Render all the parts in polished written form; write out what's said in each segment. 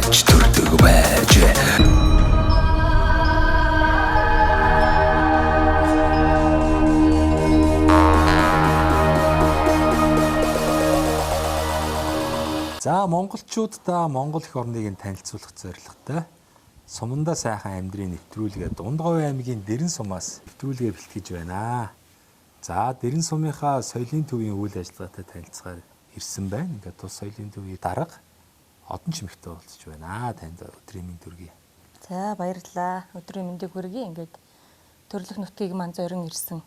олж төрдөг байж. За монголчуудаа Монгол эх орныг танилцуулах зорилготой Сумандаа сайхан амьдрын нэвтрүүлгээ Дундговь аймгийн Дэрэн сумаас нэвтрүүлгээ бэлтгэж байна. За Дэрэн сумынхаа соёлын төвийн үйл ажиллагаатай танилцахаар ирсэн байна. Ингээд тус соёлын төвийн дарга одон чимэгтэй уулзж байна. Танд өдрийн мэнд хүргэе. За баярлалаа. Өдрийн мэндийг хүргэе. Ингээд төрлөх нутгийг маань зорин ирсэн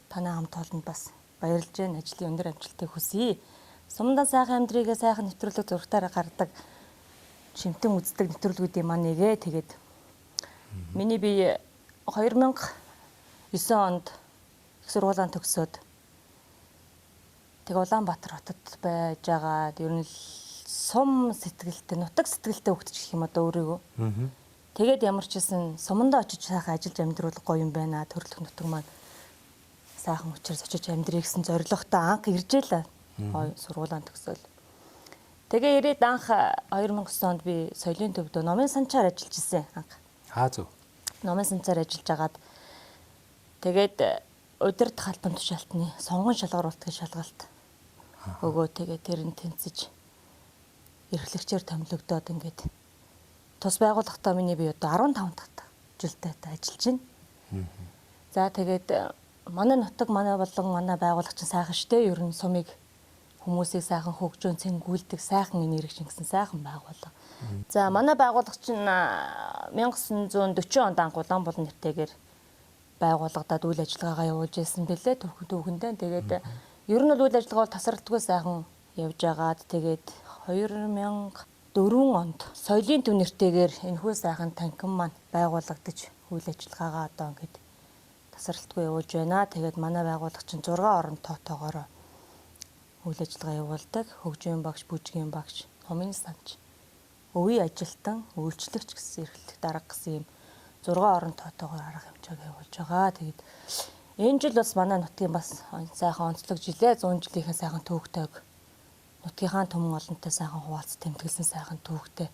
танай хамт олонд бас баярлж байна. Ажлын өндөр амжилтыг хүсье. Сумандаа сайхан амьдрийгээ сайхан нэвтрүүлэг зургатаараа гаргадаг шимтэн үздэг нэвтрүүлгүүдийн маань нэгэ. Тэгээд миний би 2009 онд их сургуулаа төгсөөд тэг Улаанбаатар хотод байж агаад ер нь сум сэтгэлтэй, нутаг сэтгэлтэй хөгжиж гэх юм одоо өөрийгөө. Тэгээд ямар ч гэсэн сумандаа очиж сайхан ажиллаж амьдруулах гоё юм байна. Төрлөх нутаг маань сайхан учраас очиж амьдрэх гэсэн зорилготой анх иржээ л сургуулаа төгсөөл. Тэгээ ирээд анх 2009 онд би соёлын төвд номын санчаар ажиллаж ирсэн анх. Зөв. Номын санчаар ажиллаж агаад тэгээд удирдах албан тушаалтны сонгон шалгаруулалтын шалгалт өгөө тэгээд тэр нь тэнцэж эрхлэгчээр томилогдоод ингээд тус байгууллагатаа миний би одоо 15 дахь жилдээ ажиллаж байна. За тэгээд манай нутаг манай болон манай байгууллага чинь сайхан штэ ер нь сумыг хүмүүсийг сайхан хөгжөөн цэнгүүлдэг сайхан энерги шингэсэн сайхан байгууллага. За манай байгууллага чинь 1940 онд анх Улаанбаатар нэртэйгээр байгууллагадад үйл ажиллагаагаа явуулж ирсэн бэлээ түүхэндээ. Тэгээд ер нь үйл ажиллагаа бол тасралтгүй сайхан явж агаад тэгээд 2004 онд соёлын төв нэртэйгээр энэхүү сайхан танхим маань байгуулагдаж үйл ажиллагаагаа одоо ингээд тасралтгүй явуулж байна. Тэгээд манай байгууллага чинь 6 орон тоотоогоор үйл ажиллагаа явуулдаг. Хөгжийн багш, бүжгийн багш, номын санч, өвийн ажилтан, үйлчлэгч гэсэн эрхлэх дарга гэсэн юм 6 орон тоотоогоор арга хэмжээгээ явуулж байгаа. Тэгээд энэ жил бас манай нутгийн бас сайхан онцлог жилээ. 100 жилийнхэн сайхан төвөгтэйг нутгийнхаа түмэн олонтой сайхан хуваалц тэмдэглэсэн сайхан төвөгтэй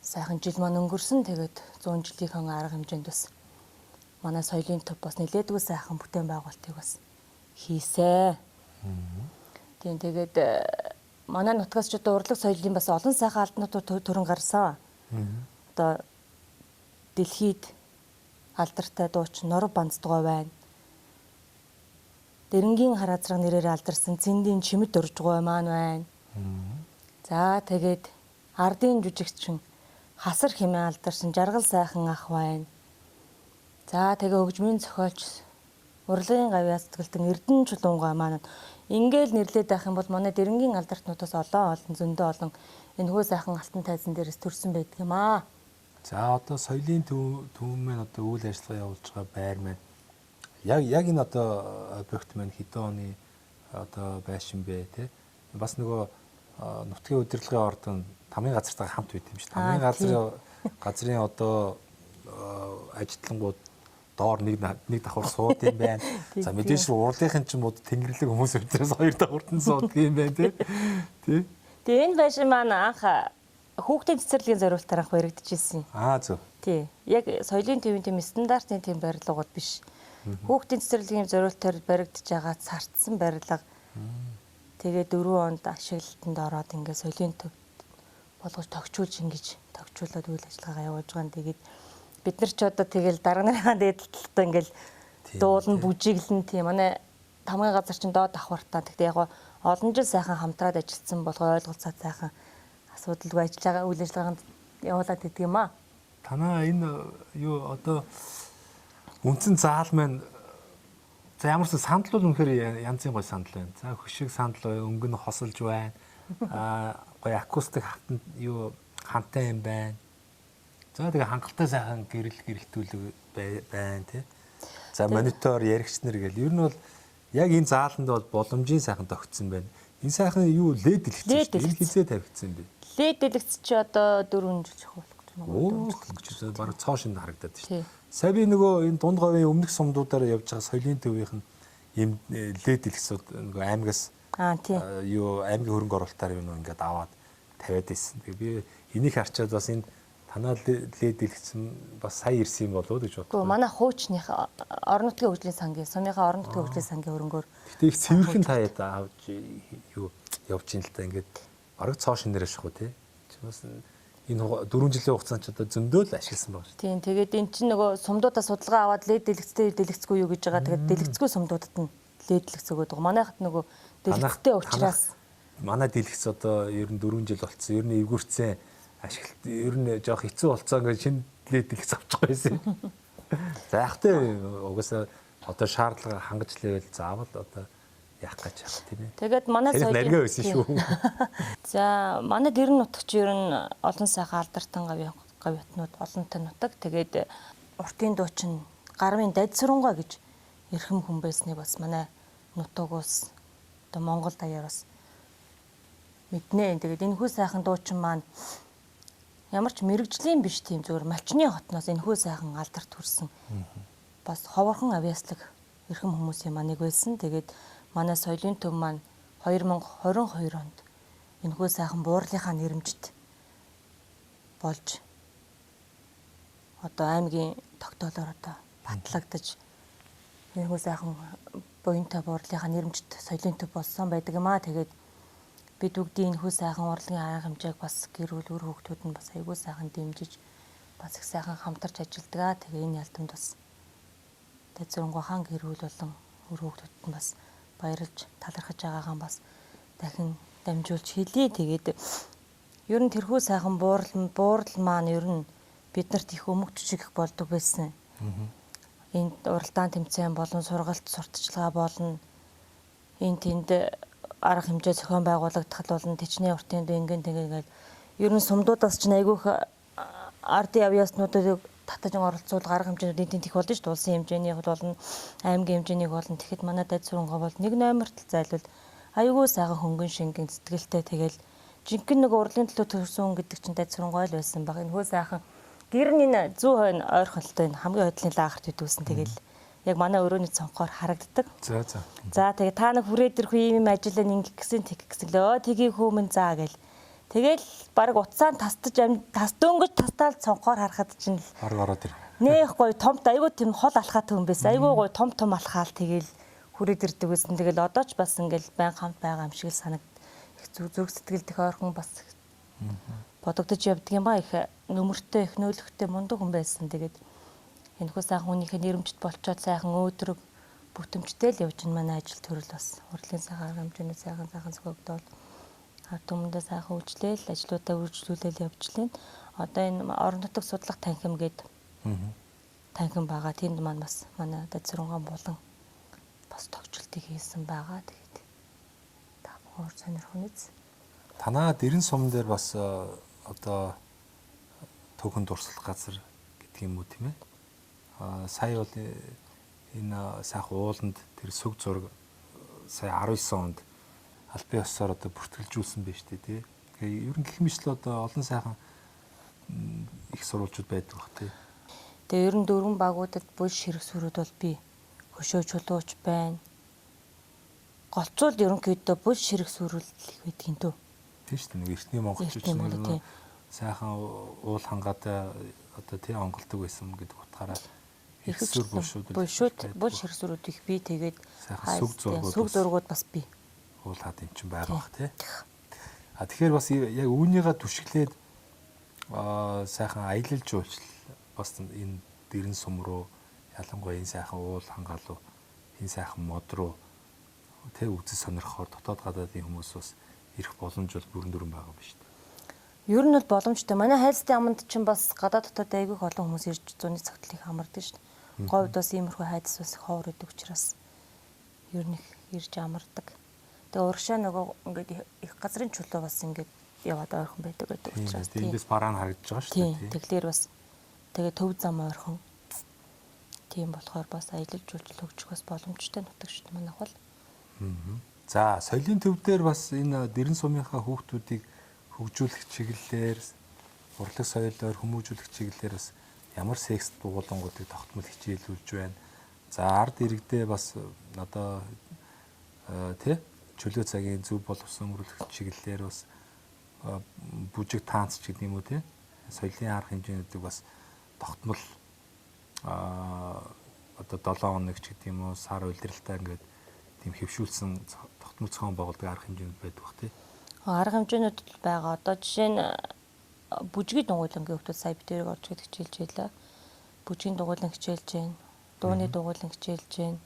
сайхан жил маань өнгөрсөн. Тэгээд 100 жилийнхэн арга хэмжээнд бас манай соёлын төв бас нэлээдгүй сайхан бүтээн байгуулалтыг бас хийсэ. Тэгээд манай нутгаас ч одоо урлаг соёлын бас олон сайхан албанууд төрөн гарсан. Одоо дэлхийд алдартай дуучин Норов Банцдгой байна. Дэрэнгийн хараазраг нэрээр алдарсан Цэндийн Чимэд Дуржгой маань байна. За тэгээд ардын жүжигчин Хасар хэмээн алдарсан Жаргал сайхан ах байна. За тэгээ хөгжмийн зохиолч урлагийн гавьяа сэтгэлтэн Эрдэнэ Чулуунгой маань ингээл нэрлээд байх юм бол манай дэрэнгийн алдартнуудаас олон зөндөө олон энэхүү сайхан алтан тайзан дээрээс төрсэн байдаг юм аа. За одоо соёлын төв маань одоо үйл ажиллагаа явуулж байгаа байр маань яг энэ одоо объект маань хэдэн оны одоо байшин бэ те бас нөгөө нутгийн удирдлагын ордон тамгын газартаа хамт байт юм шиг. Тамгын газрын одоо ажилтлангууд доор нэг давхар сууд юм байна. За мэдээж урлагийнхэн ч юм уу тэнгэрлэг хүмүүс учраас хоёр давхарт нь суудаг юм байна тий. Тэгээ энэ байшин маань анх хүүхдийн цэцэрлэгийн зориулалтаар анх баригдчихсэн. Зөв. Тий. Яг соёлын төвийн тийм стандартын тийм барилгууд биш. Хүүхдийн цэцэрлэгийн зориулалтаар баригдаж байгаа цартсан барилга. Тэгээ 4 онд ашиглалтанд ороод ингээ соёлын төв болгож тогтчулж ингэж тогтчуулаад үйл ажиллагаагаа явуулж байгаа. Тэгээд бид нар ч одоо тэгэл дарга нарын дээдлэлтэй ингээл дуулан бүжиглэн тийм манай тамгын газар чинь доод давхартаа. Тэгтээ яг олон жил сайхан хамтраад ажилласан болгоо ойлголцоо сайхан асуудалгүй ажиллагаа үйл ажиллагаанд явуулаад идэг юм аа. Танаа энэ юу одоо үндсэн заал маань за ямар ч сандал бол үнэхээр янзын гой сандал байна. За хөшиг сандал өнгө нь хосолж байна. Гой акустик хатан юу хантай юм байна. За тэгээ хангалттай сайхан гэрэлтүүлэг байна тий. За монитор яригч нар гэл ер нь бол яг энэ зааланд бол боломжийн сайхан тогтсон байна. Энэ сайхан юу лед дэлгэцсэн. Энэ хизээ тавигдсан бэ? Лед дэлгэц чи одоо 4 жил болох гэж байна. Оо, бараг цоо шинэ харагдаад шүү. Сая би нөгөө энэ Дундговийн өмнөх сумдуудаар явж байгаа соёлын төвийнх нь ийм лед дэлгэцүүд нөгөө аймагаас юу аймгийн хөрөнгө оруулалтаар юу ингээд аваад тавиад байсан. Тэгээ би энийг харчаад бас энэ танаа лээд дэлгэцэн бас сая ирсэн юм болоо гэж бодлоо. Гэхдээ манай хуучных орон нутгийн хөгжлийн сангийн, сумынхаа орон нутгийн хөгжлийн сангийн хөрөнгөөр Гэтэ их цэвэрхэн таяад авч юу явж ин л та ингээд бараг цоо шинээрээ шахуу тий. Чи бас энэ 4 жилийн хугацаанд ч одоо зөндөө л ашигласан байгаа шүү. тийм тэгээд эн чинь нөгөө сумдуудаа судалгаа аваад лед дэлгэцтэй дэлгэцгүй юу гэж байгаа. Тэгээд дэлгэцгүй сумдуудад нь лед дэлгэц өгöd байгаа. Манайхад нөгөө дэлгэцтэй учраас манай дэлгэц одоо ер нь 4 жил болцсон. Ер нь эвгүрцэн ашиглалт ер нь жоох хэцүү болцоо ингээд шинэ лед дэлгэц авчих байсан. За яг тэ угаасаа одоо шаардлага хангаж лээвэл заавал одоо яах гэж байна тийм ээ. тэгээд манай наргаа байсан шүү. За манай дэрэн нутагч ер нь олон сайхан алдартан гавьятнууд олонтой нутаг. Тэгээд уртын дуучин гармын дад сурангаа гэж эрхэм хүн байсныг бас манай нутагуус одоо Монгол даяар бас мэднэ. Тэгээд энэ хүү сайхан дуучин маань ямар ч мэрэгжлийн биш тийм зүгээр малчны хотноос энэ хүү сайхан алдарт хүрсэн. Бас ховорхон авьяаслаг эрхэм хүмүүсийн маныг байсан. Тэгээд манай соёлын төв маань 2022 онд энэхүү сайхан буурлынхаа нэрэмжит болж одоо аймгийн тогтоолоор одоо батлагдаж энэхүү сайхан буянтай буурлынхаа нэрэмжит соёлын төв болсон байдаг юм аа. Тэгээд бид бүгдийн энэхүү сайхан урлагийн арга хэмжээг бас гэр бүл үр хүүхдүүд нь бас айгүй сайхан дэмжиж бас их сайхан хамтарч ажилладаг. Тэгээ энэ ялдамд бас Дад Сурангаа хаан гэр бүл болон үр хүүхдүүд нь бас баярлж талархаж байгаагаа бас дахин дамжуулж хэлье. Тэгээд ер нь тэрхүү сайхан буурал маань ер нь биднэрт их өмг жижиг их болдог байсан. Энд уралдаан тэмцээн болон сургалт сурталчилгаа болон энэ тэнд арга хэмжээ зохион байгуулагдах болон тэжнээ уртын дэнгэн тэгээд ер нь сумдуудаас ч айгүйх ардын авьяаснуудыг татаж оролцуул арга хэмжээнүүд энд их болно шүү дээ. Улсын хэмжээний болон аймгийн хэмжээний болон тэгэхэд манай Дад Сурангаа бол нэг номерт зайлвал айгүй сайхан хөнгөн шингэн сэтгэлтэй тэгэл жинхэнэ нэг урлагийн төлөө төрсөн гэдэг чинь Дад Сурангаа л байсан баг. Энэ хөө сайхан гэр нь энэ зүү хойно ойрхолтой энэ хамгийн ойдлын лагерт идүүлсэн тэгэл яг манай өрөөний цонхоор харагддаг. За. За тэгээ та нэг хүрээд ирэх юм ажиллаа ингэх гэсэн тэг гэсэн лөө тгий хүмүүн заа гэл. Тэгэл баг утсаан тас дөнгөж тастаал цонхоор харахад чинь баг ороод ир. Нэх гоё томт айгүй тийм хол алхаатай хүн байсан. Айгүй гоё том алхаал тэгэл хүрээд ирдэг байсан. Тэгэл одоо ч бас ингээл байн хамт байгаа юм шиг л санагд. Их зүг сэтгэл төхөөрхөн бас бодогдож явдаг юм ба их нөмөртэй их нөөлөгтэй мундаг хүн байсан. Тэгээд энэхүү сайхан хүнийхээ нэрэмжит болчоод сайхан өөдрөг бүтэмжтэй л явж байна манай ажил төрөл бас урлагийн сайхан арга хэмжээний сайхан зохиогдоод ард түмэндээ сайхан үйлчлээл ажлуудаа үргэлжлүүлэл явж байна. Одоо энэ орон нутаг судлах танхим гээд танхим байгаа. Тэнд маань бас манай Дад Сурангаа болон бас тогтчлтыг хийсэн байгаа. Тэгээд та бүхэн сонирхох үз. Танаа дэрэн сум дээр бас одоо түүхэн дурслах газар гэдэг юм уу тийм ээ. Сая бол энэ сайхан ууланд тэр сүг зураг сая 19 онд албан ёсоор одоо бүртгэлжүүлсэн байж тээ тий. Тэгээ ер нь гэх мэтлээ одоо олон сайхан их сурвалжууд байдаг бах тий. Тэгээ ер нь дөрвөн багуудад булш хэрэг сүрүүд бол би хөшөө чулууч байна. Голцуул ерөнхийдөө булш хэрэг сүрүүл их байдаг юм дөө. Тийм шүү дээ. Нэг эртний монголчууд нэг сайхан уул хангаатай одоо тий онголдог байсан гэдэг утгаараа их сүр булшууд булш хэрэг сүрүүд их би тэгээд сайхан сүг зургууд бас би уулаад юм чинь байгаа бах тий. Тэгэхээр бас яг үүнийгээ түшиглээд сайхан аялал жуулчил бас энэ дэрэн сум руу ялангуяа энэ сайхан уул хангаалуу энэ сайхан мод руу тий үзэл сонирхохоор дотоод гадаадын хүмүүс бас ирэх боломж бол бүрэн дүрэн байгаа юм шүү дээ. Ер нь бол боломжтой. Манай хайрцагын аманд чинь бас гадаад дотоод айгүйх олон хүмүүс ирж зуны цагтлыг хамардаг шүү дээ. Говьд бас иймэрхүү хайдас бас ховор идэг учраас ер нь ирж амардаг. Тэгээ урагшаа нөгөө ингээд их газрын чулуу бас ингээд яваад ойрхон байдаг учраас тийм эндээс бараан харагдаж байгаа шүү дээ. Тэгэхээр бас тэгээ төв зам ойрхон. Тийм болохоор бас аялал жуулчлал хөгжих бас боломжтой нутаг шүү дээ манайх бол. За соёлын төв дээр бас энэ дэрэн сумынхаа хүүхдүүдийг хөгжүүлэх чиглэлээр урлаг соёлоор хүмүүжүүлэх чиглэлээр бас ямар секст дугуулангуудыг тогтмол хичээлүүлж байна. За ард иргэдээ бас одоо тий чөлөө цагийн зөв боловсон өнгөрүүлэх чиглэлээр бас бүжиг таанц ч гэдэг юм уу те соёлын арга хэмжээнүүдийг бас тогтмол одоо 7 хоног ч гэдэг юм уу сар улиралтай ингээд тийм хэвшүүлсэн тогтмол зохион байгуулдаг арга хэмжээнүүд байдаг бах тий. Арга хэмжээнүүд байгаа. Одоо жишээ нь бүжгийн дугуйлангийн хөвгүүд сая бид тэрийг орж ихэд хичээлж байлаа. Бүжгийн дугуйлан хичээлж байна. Дууны дугуйлан хичээлж байна.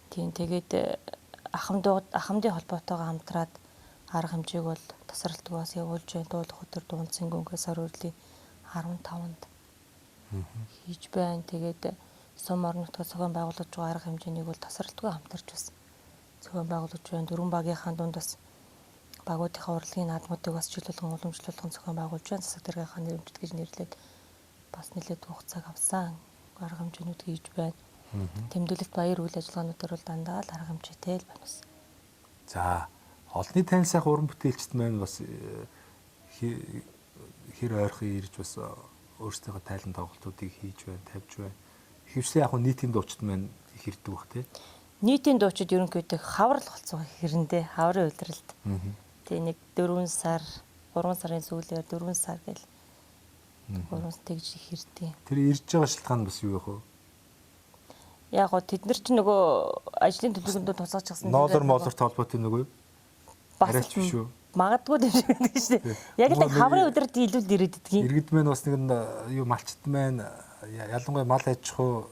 Тийм тэгээд ахмадын холбоотойгоо хамтраад арга хэмжээг бол тасралтгүй бас явуулж байна. Дуулах өдөр дуунцэн гүнгээ сар үрлий 15-нд хийж байна. Тэгээд сум орон нутгаар зохион байгуулж байгаа арга хэмжээнийг бол тасралтгүй хамтарч бас зохион байгуулж байна. Дөрвөн багийнхаа дунд бас багуудынхаа урлагийн наадмуудыг бас чиглүүлэн уламжлуулан зохион байгуулж байна. Засаг даргийнхаа нэрмжит гэж нэрлээд бас нэлээд хугацааг авсан арга хэмжээнүүд хийж байна. Тэмдэглэлт баяр үйл ажиллагаануудаар бол дандаа л арга хэмжээтэй л байна бас. За олонний тань сайх уран бүтээлчд маань бас хэр ойрхон ирж бас өөрсдийнхөө тайлан тоглолтуудыг хийж байна, тавьж байна. Хөвслийн яг нийтийн дуучид маань их ирдэг бах тий. Нийтийн дуучид ерөнхийдөө хаврал болцсон хэрэндээ хаврын улиралд. Тэг нэг 4 сар 3 сарын сүүлээр 4 сар гэл 3 тэгж их ирдэг. Тэр ирж байгаа шалтгаан нь бас юу вэ хөө? Яг гоо тэд нар ч нөгөө ажлын төлөвлөгөөнд тусгаж гисэн. Ноолор молорт холбоотой нөгөө юу? Бас биш үү? Магадгүй юм шиг байдаг шүү дээ. Яг л хаврын улиралд илүү л ирээд идэгин. Иргэд маань бас нэг юу малчт маань ялангуяа мал аж ахуй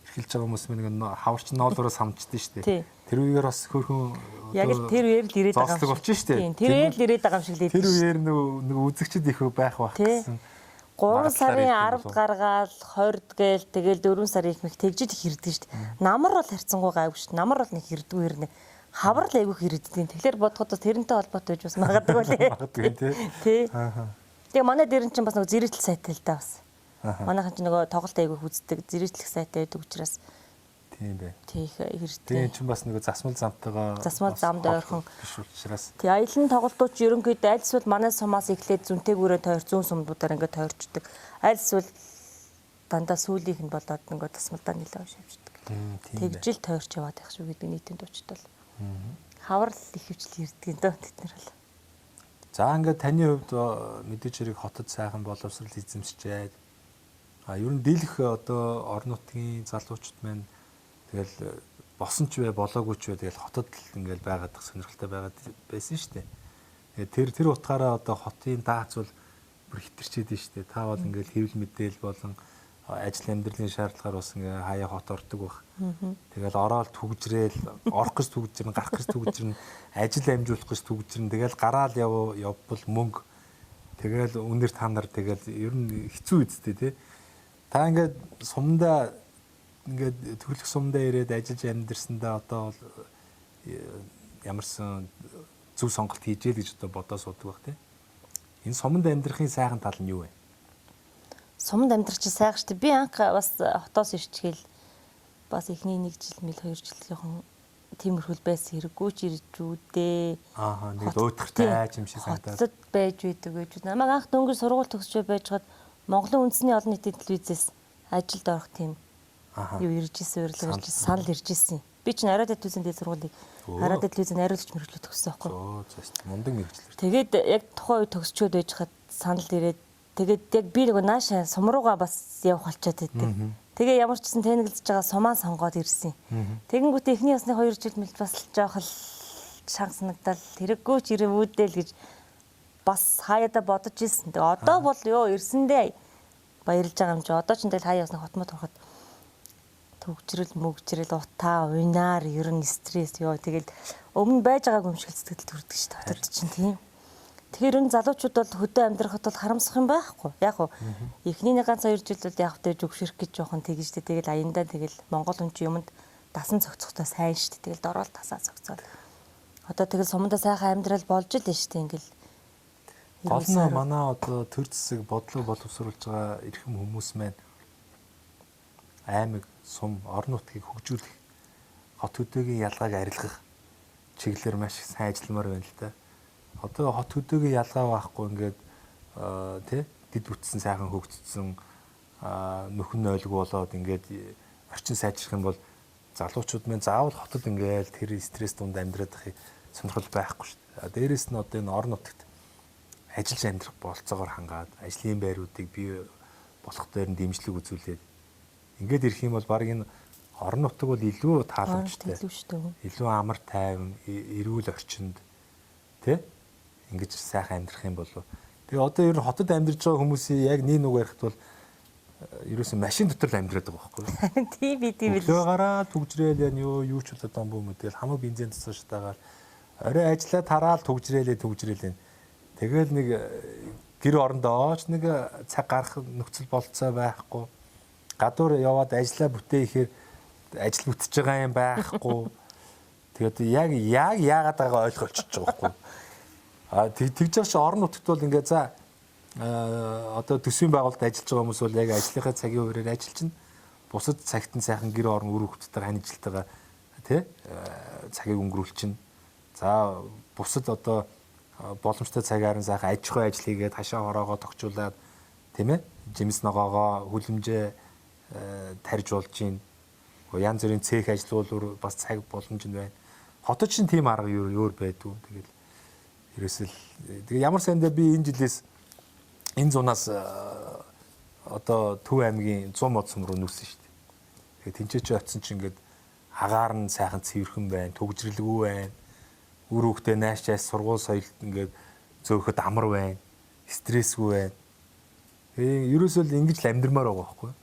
эрхэлж байгаа хүмүүс маань хаварч ноолороос хамждаг шүү дээ. Тэр үеэр бас хөөхөн яг л тэр үеэр л ирээд байгаа юм шиг болчих шүү дээ. Тийм, тэр үеэр л ирээд байгаа юм шиг л тэр үеэр нэг үзэгчд их байх гэсэн. 3 сарын 10-д гаргаал 20-д гээл тэгэл 4 сарын их мэх тэгжид их ирдэг шүү дээ. Намар бол харьцангуй гайгүй шүү дээ. Намар бол нэг ирдэггүй хэрнээ. Хавар л айгүй ирдэггүй. Тэгэхээр бодоход бас тэрнтэй холбоотой байж бас магадгүй лээ. Магадгүй тий. Тэгээ манай дээр чинь бас нэг зэрэгтэл сайтай л да бас. Манайхан ч нөгөө тоглолт айгүй үздэг зэрэгтлэх сайтай байдаг учраас тийм бай. Тийх хэрэгтэй. Тийм чинь бас нөгөө засмал замтайгаа засмал замд ойрхон биш учраас. Тий аялын тоглолтууд ч ерөнхийдөө аль эсвэл манай сумаас эхлээд зүнтээгүүрээ тойр зүүн сумдуудаар ингээд тойрчдаг. Аль эсвэл дандаа сүүлийнх нь болоод нөгөө тасмалдаа нэлээд шавждаг. Тэгжил тойрч яваад байх шүү гэдэг нийтийн дуучид бол. Хаврал их хвчл ирдэг дөө тэд нар бол. За ингээд таны хувьд мэдээж хэрэг хотод сайхан боловсрал эзэмшчээд ер нь дийлэх одоо орон нутгийн залуучууд маань тэгэл босон ч вэ болоогүй ч вэ тэгэл хотод л ингээл байгаад сонирхолтой байгаад байсан шүү дээ. Тэр утгаараа одоо хотын даац бол бүр хитэрчээд нь шүү дээ. Та бол ингээл хэвлэл мэдээл болон ажил амьдралын шаардлагаар бас ингээ хаяа хот ордог байх. Тэгэл ороод түгжрээл орох гэж түгжрэн гарах гэж түгжрэн ажил амжуулах гэж түгжрэн тэгэл гараал явбал мөнгө тэгэл үнээр та нар тэгэл ер нь хэцүү үсттэй тий. Та ингээд сумдаа ингээд төрөлх сумдаа ирээд ажиллаж амьдэрсэндээ одоо бол ямарсан зөв сонголт хийжээ гэж одоо бодоо суудаг байх тий. Энэ суманд амьдрахын сайхан тал нь юу вэ? Суманд амьдрах чи сайхан шүү дээ. Би анх бас хотоос ирчихэл бас эхний 1 жил мэл 2 жил жоохон тиймэрхүүл байсан хэрэггүй ч ирж үдээ. Нэг өөдөртэй юм шиг санагдаад. Хотод байж үйдэг гэж. Намайг анх дөнгөж сургууль төгсөж байжгаад Монголын үндэсний олон нийтийн телевизээс ажилд орох тийм юу ирж исэн, урилга ирж исэн, санал ирж исэн. Би чинь Араадад телевизэн дээр сургуулийг Араадад телевизэн найруулагч мэргэжлүүд төгссөн байхгүй. Мундаг мэргэжлэр. Тэгээд яг тухайн үед төгсчөөд байжгаад санал ирээд тэгээд яг би нөгөө наашаа сум руугаа бас явах болчиход байдیں۔ Тэгээ ямар ч гэсэн тэнэглэж байгаа сумаа сонгоод ирсэн. Тэгэнгүүтээ эхний ясны 2 жил мэл бас жоох л шанс санагдал хэрэггүй ч ирээвүүдэл гэж бас хаяада бодож ирсэн. Тэгээ одоо бол ирсэндээ баярлж байгаа юм чи. Одоо ч тэгэл хаяа ясны хотмод ороход төгжрөл мөгжрөл утаа уйнаар ер нь стресс тэгэл өмнө байж байгааг юм шиг сэтгэл төрдөг шүү дээ. Хотод чинь тийм. Тэгэхээр энэ залуучууд бол хөдөө амьдрахад бол харамсах юм байхгүй. Яг уу эхний нэг ганц 2 жил бол яг тэ зөвшөрөх гэж жоохон тэгж тэ тэгэл аяндаа тэгэл Монгол хүн чи юмд дасан цогцохтой сайн шүү дээ. Тэгэл дорол тасаа цогцоод. Одоо тэгэл сумдаа сайхан амьдрал болж л нь шүү дээ ингээл. Гол нь манай одоо төр зэсэг бодлого боловсруулж байгаа эрхэм хүмүүс маань аймаг, сум, орон нутгийг хөгжүүлэх, хот хөдөөгийн ялгааг арилгах чиглэлээр маш их сайн ажилламаар байна л да. Одоо хот хөдөөгийн ялгаа байхгүй ингээд тий дид бүтсэн сайхан хөгжсөн нөхөн ойлгүй болоод ингээд орчин сайжрах юм бол залуучууд маань заавал хотод ингээд тэр стресс дунд амьдраад байхыг сонирхол байхгүй шүү дээ. Дээрээс нь одоо энэ орон нутагт ажиллаж амьдрах болцоогоор хангаад ажлын байруудыг бий болох дээр нь дэмжлэг үзүүлээд ингээд ирэх юм бол баг энэ орон нутаг бол илүү тааламжтай. Илүү амар тайван, эрүүл орчинд тий ингэж сайхан амьдрах юм болов. Тэгээ одоо ер нь хотод амьдарч байгаа хүмүүсийн яг нэг нүг ярихт бол ерөөсөн машин дотор л амьдраад байгаа байхгүй юу? Тийм. Өглөө гараад түгжрээл яа юу ч болоод ам бүү мэдээл хамаг бензин цацаалтайгаар орой ажиллаад тараал түгжрээлээ. Тэгэл нэг гэр орондоо ч нэг цаг гарах нөхцөл болцоо байхгүй. Гадуур яваад ажиллаа бүтээ ихээр ажил бүтэж байгаа юм байхгүй. Тэгээд яг яагаад байгаа ойлгоолчихж байгаа байхгүй. Тэгж байгаа чи орон нутагт бол ингээд за одоо төсвийн байгууллагад ажиллаж байгаа хүмүүс бол яг ажлынхаа цагийн хуваараар ажиллана. Бусад цагт нь сайхан гэр орон үр хөвгттэйгээр ханижлтайгаа тий цагийг өнгөрүүлчихнэ. За бусад одоо боломжтой цагаар нь сайхан аж ахуй ажил хийгээд хашаа хороогоо тогтчуулаад тийм ээ жимс ногоогоо хүлэмжээ тарьж болж гин. Янз бүрийн цех ажлуулуур бас цаг боломж нь байна. Хотод ч тийм арга өөр байдгүй. Тэгэл ерөөсөл тэгээ ямар сандаа би энэ жилээс энэ зунаас одоо Төв аймгийн 100 мод сум руу нүүсэн шүү дээ. Тэгээ тэнцээч очсон чинь ингээд хагаар нь сайхан цэвэрхэн байна, төгжрэлгүй байна. Үр хөвгтөө наашчаас сургууль соёлт ингээд зөөхөд амар байна. Стрессгүй байна. Ерөөсөө л ингэж л амьдрмаар байгаа байхгүй юу?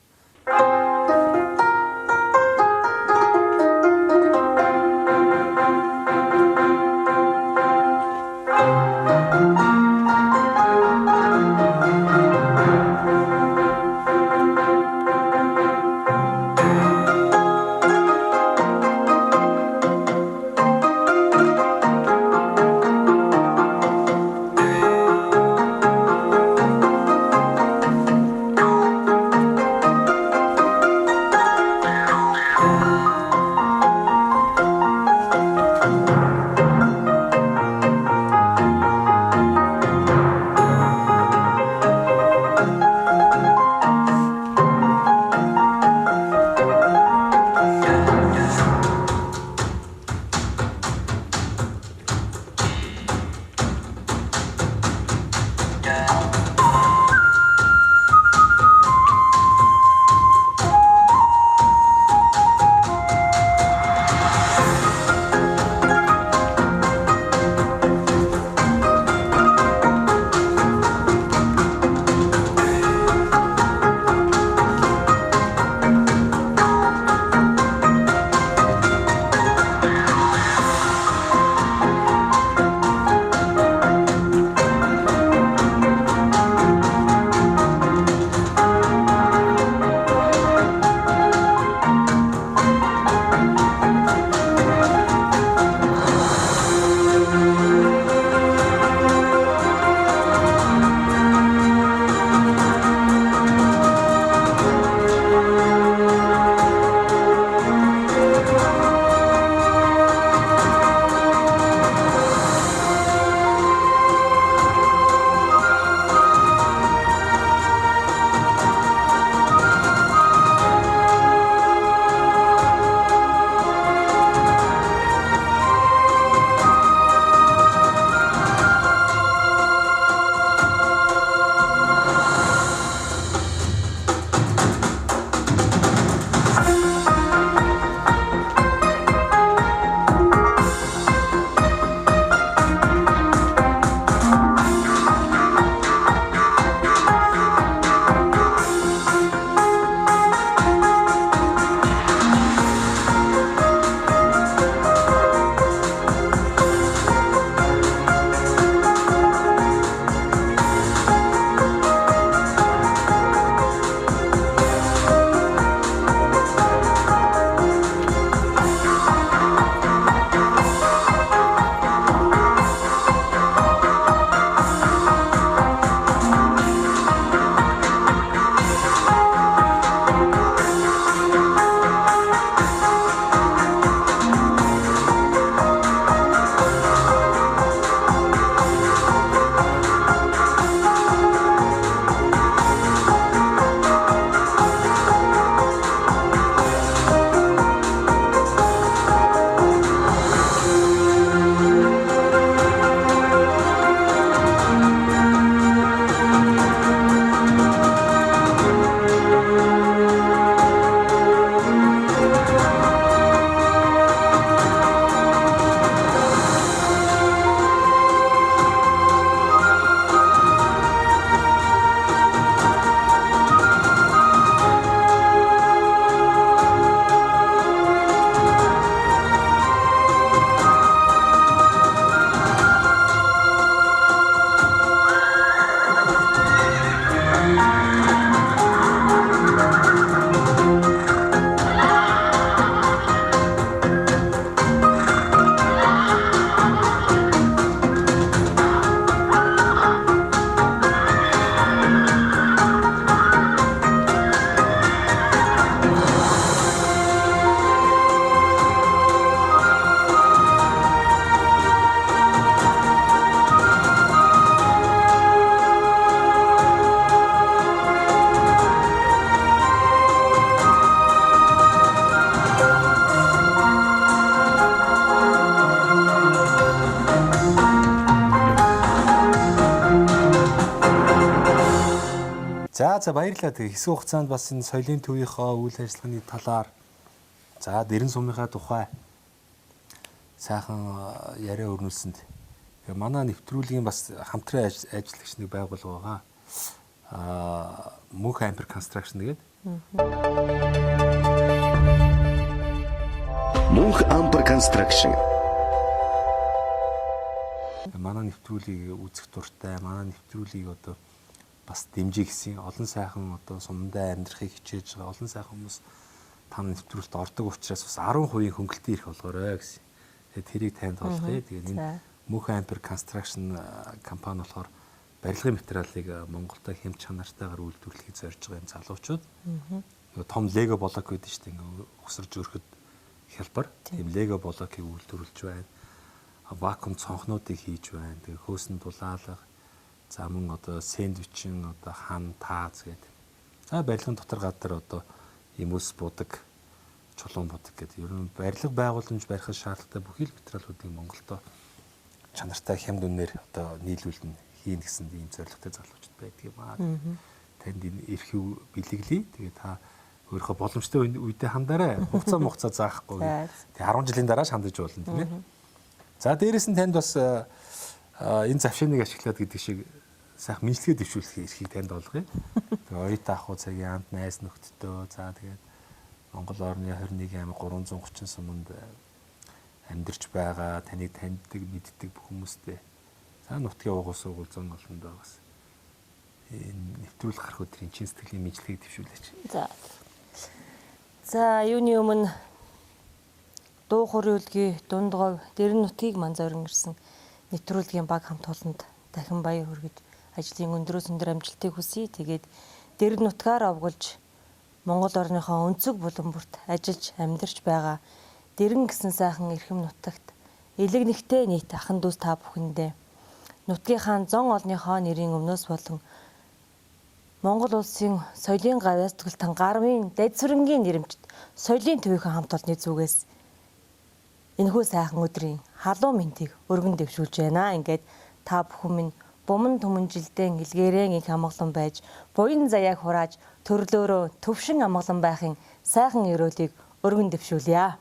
За баярлалаа. Тэгээ хэсэг хугацаанд бас энэ соёлын төвийнхөө үйл ажиллагааны талаар за дэрэн сумынхаа тухай сайхан яриа өрнүүлсэнд манай нэвтрүүлгийн бас хамтран ажиллагч нэг байгуулга байгаа. Мөнх Ампер Construction гэдэг. Мөнх Ампер Construction. Манай нэвтрүүлгийг үзэх дуртай, манай нэвтрүүлгийг одоо бас дэмжих гэсэн олон сайхан одоо сумдаа амьдрахыг хичээж байгаа олон сайхан хүмүүс тань нэвтрүүлэлт ордог учраас бас 10% хөнгөлтийн эрх олгоорой гэсэн. Тэгээд тэрийг танд олгоё. Тэгээд энэ Мөнх Ампер Construction компани болохоор барилгын материалыг Монголда хэм чанартайгаар үйлдвэрлэхийг зорж байгаа юм залуучууд. Нөгөө том Лего блок гэдэг чинь ингээ өсөрж өрхөд хялбар. Тийм Лего блокийг үйлдвэрлэж байна. Вакуум цонхнуудыг хийж байна. Тэгээ хөөсөн дулаалга, за мөн одоо сэндвичин, одоо хан, тааз гэдэг. За барилгын дотор гадар одоо имус будаг, чулуун будаг гэдэг. Ер нь барилга байгууламж барихад шаардлагатай бүхий л материалуудыг Монголдо чанартай хямд үнээр одоо нийлүүлнэ хийн гэсэн ийм зорилготой залуучууд байдаг юм аа. Танд энэ эрхийг бэлэглэе. Тэгээ та өөрийнхөө боломжтой үедээ хандаарай. Хугацаа заахгүй. Тэгээ 10 жилийн дараа шандаж болно тийм ээ. За дээрэс нь танд бас энэ завшааныг ашиглаад гэдэг шиг сайхан мэдлэгээ дэвшүүлэх эрхийг танд олгоё. Тэгээ оюутан ах уу цагийн амт найз нөхдөдөө за тэгээд Монгол орны 21 аймаг 330 суманд амьдарч байгаа таныг таньдаг мэддэг бүх хүмүүстэй за нутгийн угуул сургууль зон олондоо бас энэ нэвтрүүлэг гарах өдрийн чин сэтгэлийн мэдлэгийг дэвшүүлээч. За юуны өмнө дуу хориолгийн дунд говь дэрэн нутгийг манзорин ирсэн нэвтрүүлгийн баг хамт олонд дахин баяр хүргэж ажлын өндрөөс өндөр амжилтыг хүсье. Тэгээд дэрэн нутгаар овголж Монгол орныхоо өнцөг булан бүрт ажиллаж амьдарч байгаа дэрэн гэсэн сайхан эрхэм нутагт элэг нэгтэй нийт ахын дүүс та бүхэндээ нутгийнхаа зон олныхоо нэрийн өмнөөс болон Монгол улсын соёлын гавьяас төгөлтөн гармын дэд сүрэнгийн нэрэмжт соёлын төвийнхөө хамт олонны зүгээс энэхүү сайхан өдрийн халуун мэндийг өргөн дэвшүүлж байна. Ингээд та бүхэн минь буман түмэн жилдэн илгээрэн их амгалан байж буян заяаг хурааж төрлөөрөө төвшин амгалан байхын сайхан өрөөлийг өргөн дэвшүүлье.